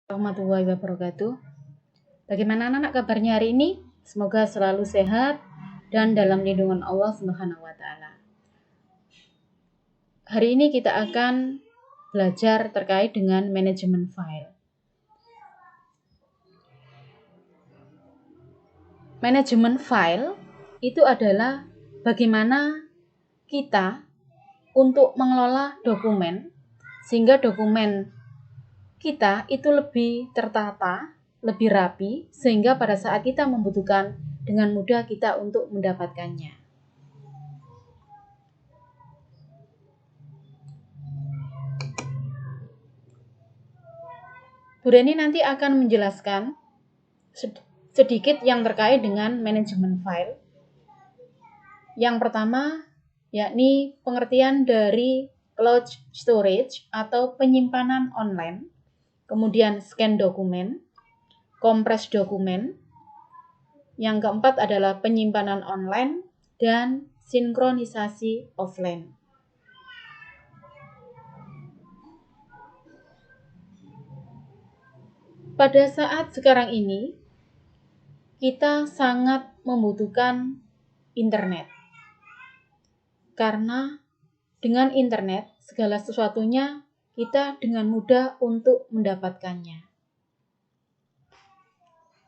Warahmatullahi wabarakatuh. Bagaimana anak-anak kabarnya hari ini? Semoga selalu sehat dan dalam lindungan Allah Subhanahu wa taala. Hari ini kita akan belajar terkait dengan manajemen file. Manajemen file itu adalah bagaimana kita untuk mengelola dokumen sehingga dokumen kita itu lebih tertata, lebih rapi, sehingga pada saat kita membutuhkan dengan mudah kita untuk mendapatkannya. Bu Reni nanti akan menjelaskan sedikit yang terkait dengan manajemen file. Yang pertama, yakni pengertian dari cloud storage atau penyimpanan online, kemudian scan dokumen, kompres dokumen. Yang keempat adalah penyimpanan online dan sinkronisasi offline. Pada saat sekarang ini, kita sangat membutuhkan internet. Karena dengan internet, segala sesuatunya kita dengan mudah untuk mendapatkannya.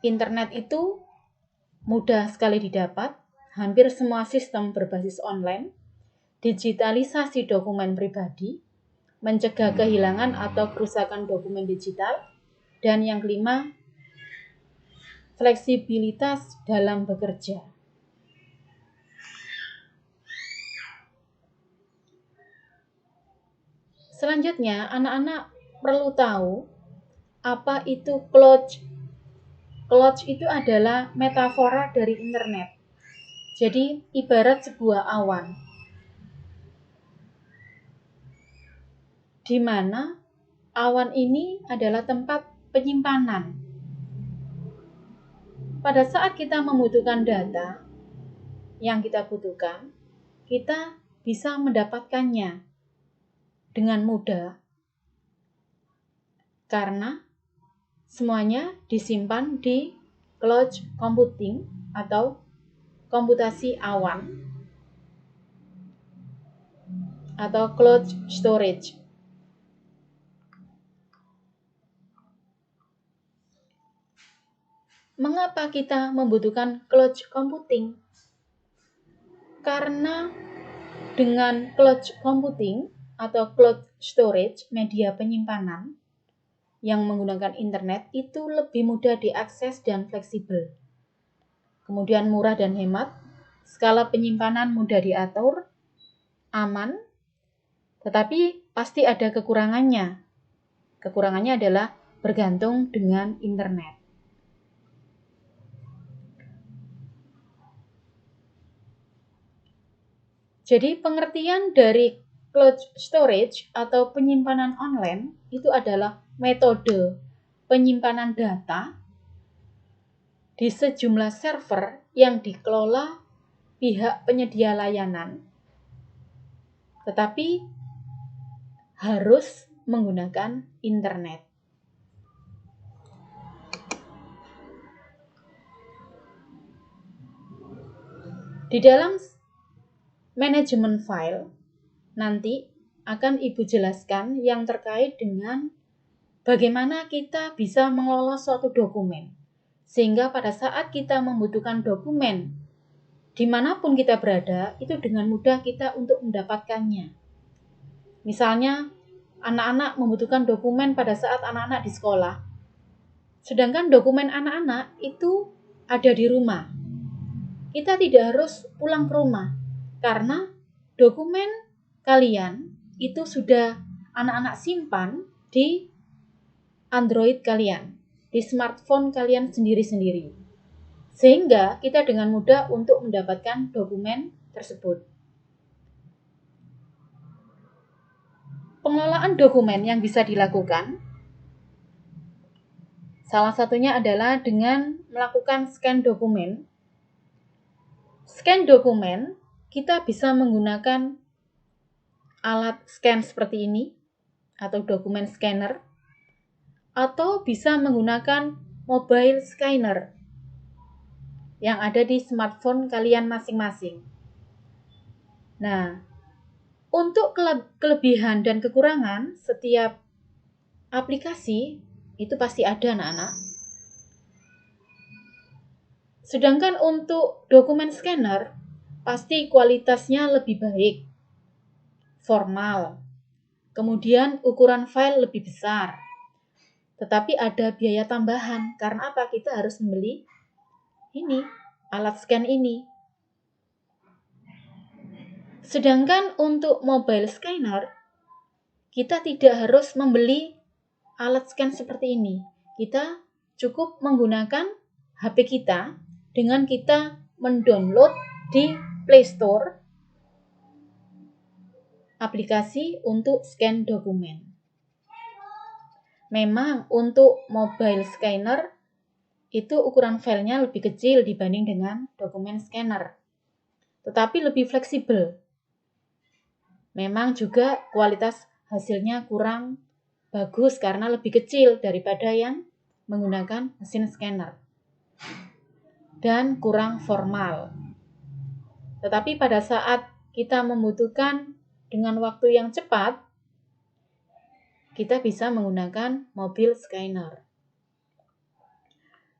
Internet itu mudah sekali didapat, hampir semua sistem berbasis online, digitalisasi dokumen pribadi, mencegah kehilangan atau kerusakan dokumen digital, dan yang kelima, fleksibilitas dalam bekerja. Selanjutnya, anak-anak perlu tahu apa itu cloud. Cloud itu adalah metafora dari internet. Jadi, ibarat sebuah awan, di mana awan ini adalah tempat penyimpanan. Pada saat kita membutuhkan data yang kita butuhkan, kita bisa mendapatkannya dengan mudah karena semuanya disimpan di cloud computing atau komputasi awan atau cloud storage. Mengapa kita membutuhkan cloud computing? Karena dengan cloud computing atau cloud storage, media penyimpanan yang menggunakan internet itu lebih mudah diakses dan fleksibel. Kemudian murah dan hemat, skala penyimpanan mudah diatur, aman, tetapi pasti ada kekurangannya. Kekurangannya adalah bergantung dengan internet. Jadi pengertian dari cloud storage atau penyimpanan online itu adalah metode penyimpanan data di sejumlah server yang dikelola pihak penyedia layanan, tetapi harus menggunakan internet. Di dalam manajemen file, nanti akan Ibu jelaskan yang terkait dengan bagaimana kita bisa mengelola suatu dokumen. Sehingga pada saat kita membutuhkan dokumen, dimanapun kita berada, itu dengan mudah kita untuk mendapatkannya. Misalnya, anak-anak membutuhkan dokumen pada saat anak-anak di sekolah. Sedangkan dokumen anak-anak itu ada di rumah. Kita tidak harus pulang ke rumah, karena dokumen kalian itu sudah anak-anak simpan di Android kalian, di smartphone kalian sendiri-sendiri. Sehingga kita dengan mudah untuk mendapatkan dokumen tersebut. Pengelolaan dokumen yang bisa dilakukan, salah satunya adalah dengan melakukan scan dokumen. Scan dokumen, kita bisa menggunakan alat scan seperti ini, atau dokumen scanner, atau bisa menggunakan mobile scanner yang ada di smartphone kalian masing-masing. Nah, untuk kelebihan dan kekurangan setiap aplikasi itu pasti ada, anak-anak. Sedangkan untuk dokumen scanner, pasti kualitasnya lebih baik, formal, kemudian ukuran file lebih besar. Tetapi ada biaya tambahan, karena apa? Kita harus membeli ini, alat scan ini. Sedangkan untuk mobile scanner, kita tidak harus membeli alat scan seperti ini. Kita cukup menggunakan HP kita dengan kita mendownload di Play Store aplikasi untuk scan dokumen. Memang untuk mobile scanner itu ukuran filenya lebih kecil dibanding dengan dokumen scanner, tetapi lebih fleksibel. Memang juga kualitas hasilnya kurang bagus karena lebih kecil daripada yang menggunakan mesin scanner dan kurang formal. Tetapi pada saat kita membutuhkan dengan waktu yang cepat, kita bisa menggunakan mobile scanner.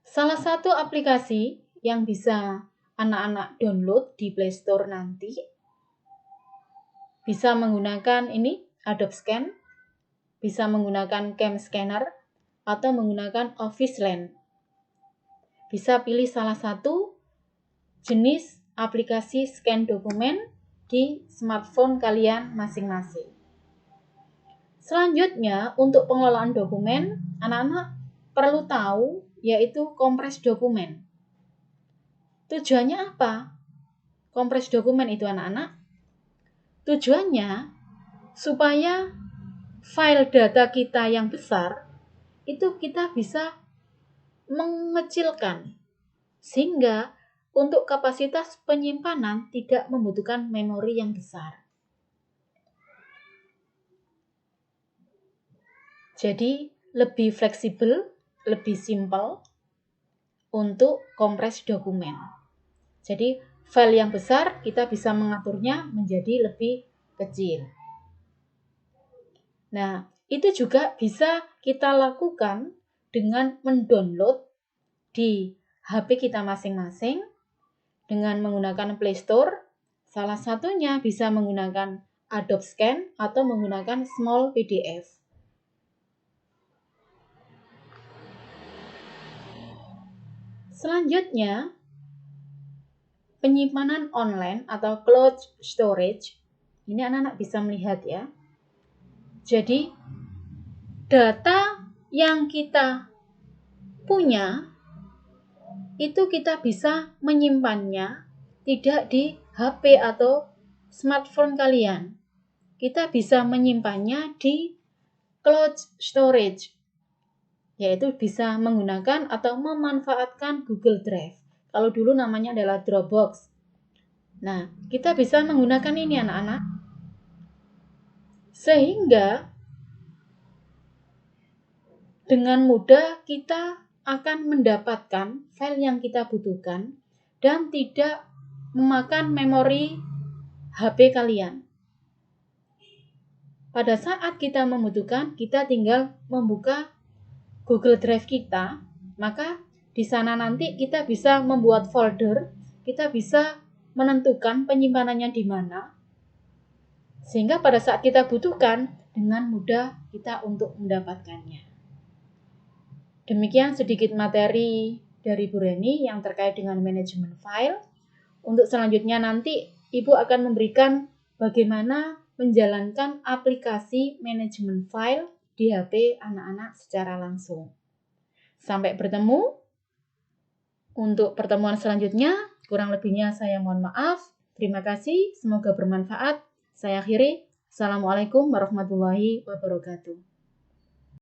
Salah satu aplikasi yang bisa anak-anak download di Play Store nanti bisa menggunakan ini Adobe Scan, bisa menggunakan Cam Scanner, atau menggunakan Office Lens. Bisa pilih salah satu jenis aplikasi scan dokumen di smartphone kalian masing-masing. Selanjutnya, untuk pengelolaan dokumen, anak-anak perlu tahu yaitu kompres dokumen. Tujuannya apa? Kompres dokumen itu anak-anak? Tujuannya supaya file data kita yang besar itu kita bisa mengecilkan sehingga untuk kapasitas penyimpanan tidak membutuhkan memori yang besar. Jadi lebih fleksibel, lebih simpel untuk kompres dokumen. Jadi file yang besar kita bisa mengaturnya menjadi lebih kecil. Nah, itu juga bisa kita lakukan dengan mendownload di HP kita masing-masing dengan menggunakan Play Store. Salah satunya bisa menggunakan Adobe Scan atau menggunakan Small PDF. Selanjutnya, penyimpanan online atau cloud storage. Ini anak-anak bisa melihat ya. Jadi, data yang kita punya itu kita bisa menyimpannya tidak di HP atau smartphone kalian. Kita bisa menyimpannya di cloud storage, yaitu bisa menggunakan atau memanfaatkan Google Drive. Kalau dulu namanya adalah Dropbox. Nah, kita bisa menggunakan ini anak-anak. Sehingga dengan mudah kita akan mendapatkan file yang kita butuhkan dan tidak memakan memori HP kalian. Pada saat kita membutuhkan, kita tinggal membuka Google Drive kita, maka di sana nanti kita bisa membuat folder, kita bisa menentukan penyimpanannya di mana, sehingga pada saat kita butuhkan, dengan mudah kita untuk mendapatkannya. Demikian sedikit materi dari Bu Reni yang terkait dengan manajemen file. Untuk selanjutnya nanti Ibu akan memberikan bagaimana menjalankan aplikasi manajemen file di HP anak-anak secara langsung. Sampai bertemu untuk pertemuan selanjutnya. Kurang lebihnya saya mohon maaf. Terima kasih, semoga bermanfaat. Saya akhiri. Assalamualaikum warahmatullahi wabarakatuh.